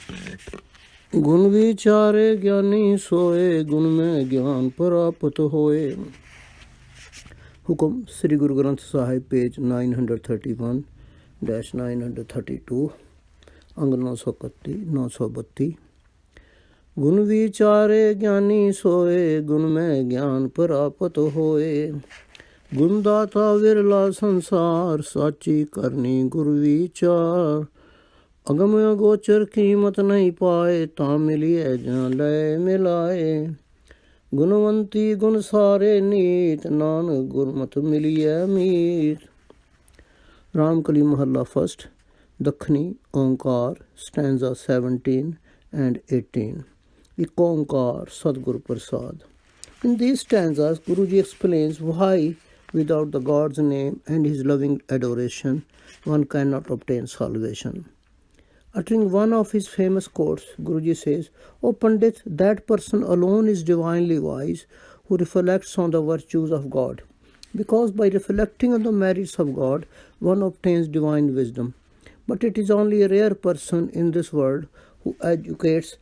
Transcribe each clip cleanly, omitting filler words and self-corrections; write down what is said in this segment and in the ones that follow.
गुण विचारे ज्ञानी सोए, गुण में ज्ञान प्राप्त होए। हुक्म श्री गुरु ग्रंथ साहिब पेज 931-932 अंग 931 932। गुण विचारे ज्ञानी सोए, गुण में ज्ञान प्राप्त होए। गुणदाता विरला संसार, साची करनी गुरु विचार। अगम अगोचर कीमत नहीं पाए, ता मिलिए जहाँ लय मिलाए। गुणवंती गुण सारे नीत, नानक गुरमत मिलिए मीत। Ramkali Mahala first, Dakhni Onkar, stanza 17 and 18. एक ओंकार Sadguru Prasad. In these stanzas, Guruji explains why without the God's name and his loving adoration, one cannot obtain salvation. Uttering one of his famous quotes, Guruji says, "O Pandit, that person alone is divinely wise who reflects on the virtues of God. Because by reflecting on the merits of God, one obtains divine wisdom. But it is only a rare person in this world who educates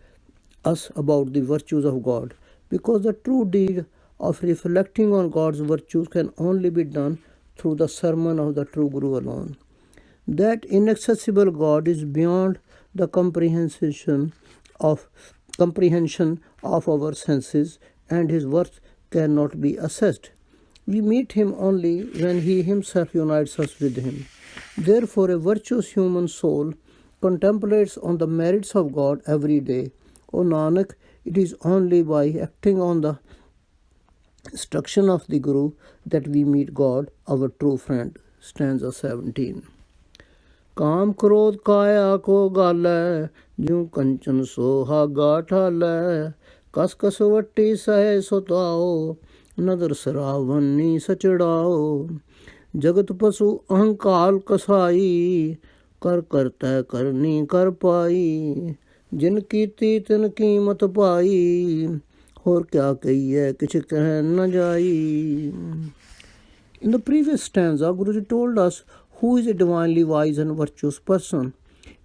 us about the virtues of God, because the true deed of reflecting on God's virtues can only be done through the sermon of the true Guru alone. That inaccessible God is beyond the comprehension of our senses, and his worth cannot be assessed. We meet him only when he himself unites us with him. Therefore, a virtuous human soul contemplates on the merits of God every day. O Nanak, it is only by acting on the instruction of the Guru that we meet God, our true friend." Stanza 17. काम क्रोध काया को गालै, ज्यों कंचन सोहागा ठालै। कस कस वट्टी सहे सुताओ, नदर सरावनी सचड़ाओ। जगत पशु अहंकार कसाई, कर करतै करनी कर पाई। जिन कीती तिन कीमत पाई, होर क्या कहिए किछ कह न जाई। In the previous stanza, Guruji told us who is a divinely wise and virtuous person.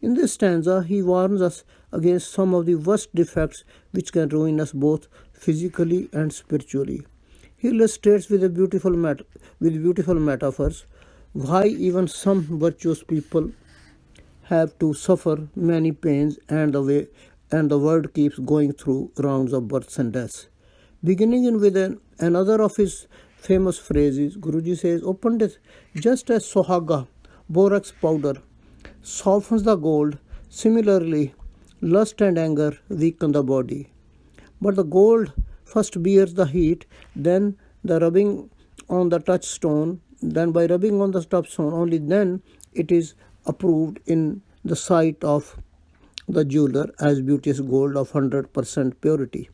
In this stanza, he warns us against some of the worst defects which can ruin us both physically and spiritually. He illustrates with beautiful metaphors why even some virtuous people have to suffer many pains, and the world keeps going through rounds of births and deaths. Beginning with another of his famous phrases, Guruji says, "O Pandit, just as sohaga, borax powder, softens the gold, similarly lust and anger weaken the body. But the gold first bears the heat, then by rubbing on the touchstone, only then it is approved in the sight of the jeweler as beauteous gold of 100% purity.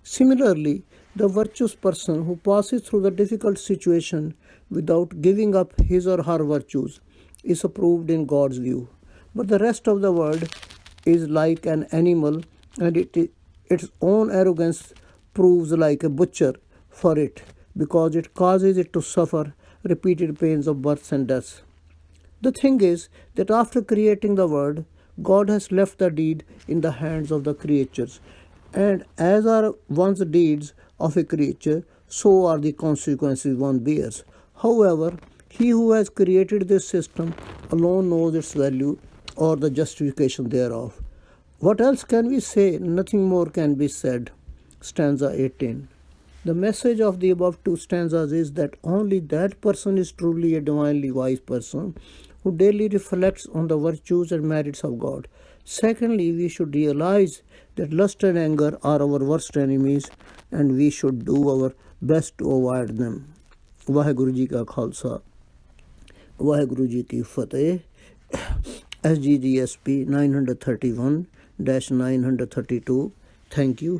Similarly, the virtuous person who passes through the difficult situation without giving up his or her virtues is approved in God's view. But the rest of the world is like an animal, and its own arrogance proves like a butcher for it, because it causes it to suffer repeated pains of births and deaths. The thing is that after creating the world, God has left the deed in the hands of the creatures, and as are one's deeds of a creature, so are the consequences one bears. However, he who has created this system alone knows its value or the justification thereof. What else can we say? Nothing more can be said." Stanza 18. The message of the above two stanzas is that only that person is truly a divinely wise person who daily reflects on the virtues and merits of God. Secondly, we should realize that lust and anger are our worst enemies, and we should do our best to avoid them. Vaheguru Ji ka Khalsa, Vaheguru Ji ki Fateh. SGGS 931-932. Thank you.